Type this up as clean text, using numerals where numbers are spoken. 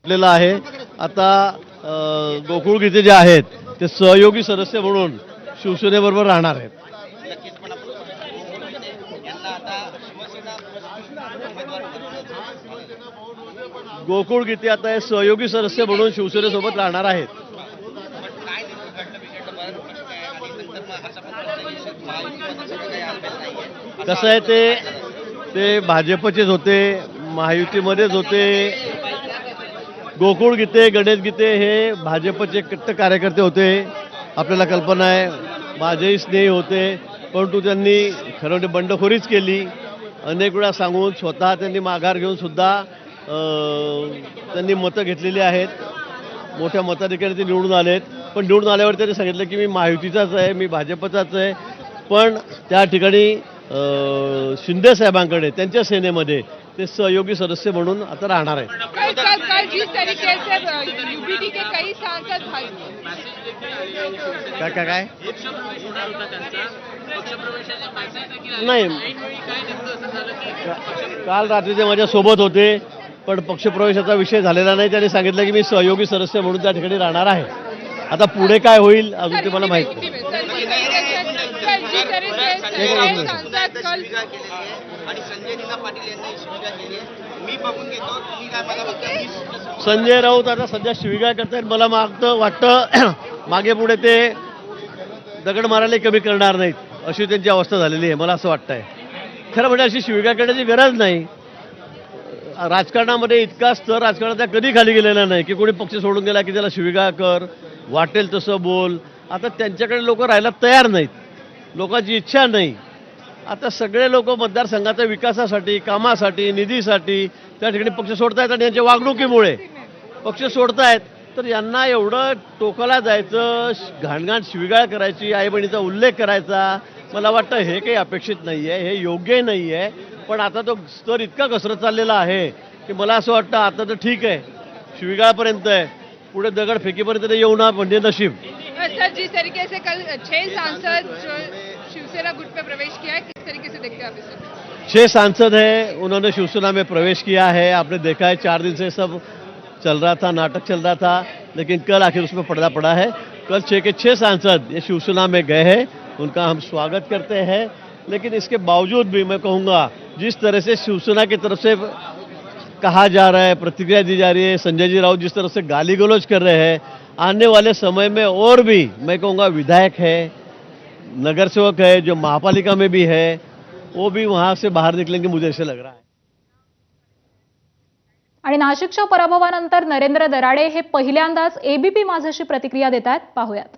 आपल्याला आहे आता गोकुळ गीते जे आहेत ते सहयोगी सदस्य म्हणून शिवसेनेबरोबर राहणार आहेत. गोकुळ गीते आता हे सहयोगी सदस्य म्हणून शिवसेनेसोबत राहणार आहेत. कसं आहे ते भाजपचेच होते, महायुतीमध्येच होते. गोकुळ गीते, गणेश गीते हे भाजपचे कट्टर कार्यकर्ते होते, आपल्याला कल्पना आहे. माझेही स्नेही होते, परंतु त्यांनी खरं म्हणजे बंडखोरीच केली. अनेक वेळा सांगून स्वतः त्यांनी माघार घेऊन सुद्धा त्यांनी मतं घेतलेली आहेत. मोठ्या मताधिक्याने ते निवडून आलेत, पण निवडून आल्यावर त्यांनी सांगितलं की मी महायुतीचाच आहे, मी भाजपचाच आहे. पण त्या ठिकाणी शिंदे साहेबांकडे त्यांच्या सेनेमध्ये ते सहयोगी सदस्य म्हणून आता राहणार आहेत. जिस तरीके से यूपीडी के कई सांसद काय नाही, काल रात्री ते माझ्या सोबत होते, पण पक्षप्रवेशाचा विषय झालेला नाही. त्यांनी सांगितलं की मी सहयोगी सदस्य म्हणून त्या ठिकाणी राहणार आहे. आता पुढे काय होईल अजून ते मला माहित नाही. संजय राऊत आता सध्या शिवीगाळ करतायत. मला वाटतं मागे पुढे ते दगड मारायला कमी करणार नाहीत, अशी त्यांची अवस्था झालेली आहे. मला असं वाटतंय खरं म्हणजे अशी शिवीगाळ करण्याची गरज नाही. राजकारणामध्ये इतका स्तर राजकारणात कधी खाली गेलेला नाही की कोणी पक्ष सोडून गेला की त्याला शिवीगाळ कर, वाटेल तसं बोल. आता त्यांच्याकडे लोक राहायला तयार नाहीत, लोकांची इच्छा नाही. आता सगळे लोक मतदारसंघाच्या विकासासाठी, कामासाठी, निधीसाठी त्या ठिकाणी पक्ष सोडतायत आणि यांच्या वागणुकीमुळे पक्ष सोडतायत. तर यांना एवढं टोकाला जायचं, घाणघाण शिवीगाळ करायची, आईबहिणीचा उल्लेख करायचा, मला वाटतं हे काही अपेक्षित नाही आहे, हे योग्य नाही आहे. पण आता तो स्तर इतका घसरत चाललेला आहे की मला असं वाटतं आता तर ठीक आहे, शिवीगाळापर्यंत आहे, पुढे दगड फेकीपर्यंत येऊ ना म्हणजे नशीब. सर, जिस तरीके से कल 6 सांसद शिवसेना गुट में प्रवेश किया है, किस तरीके से देखते हैं आप इसे? 6 सांसद हैं, उन्होंने शिवसेना में प्रवेश किया है. आपने देखा है 4 दिन से सब चल रहा था, नाटक चल रहा था, लेकिन कल आखिर उसमें पर्दा पड़ा है. कल 6 के 6 सांसद ये शिवसेना में गए हैं, उनका हम स्वागत करते हैं. लेकिन इसके बावजूद भी मैं कहूँगा जिस तरह से शिवसेना की तरफ से कहा जा रहा है, प्रतिक्रिया दी जा रही है, संजय जी राउत जिस तरह से गाली गलौज कर रहे हैं, आने वाले समय में और भी मैं कहूँगा विधायक है, नगर सेवक है, जो महापालिका में भी है, वो भी वहाँ से बाहर निकलेंगे मुझे ऐसे लग रहा है. आणि नाशिकच्या पराभवानंतर नरेंद्र दराडे हे पहिल्यांदाच एबीपी माझाशी प्रतिक्रिया देत आहेत, पाहूयात.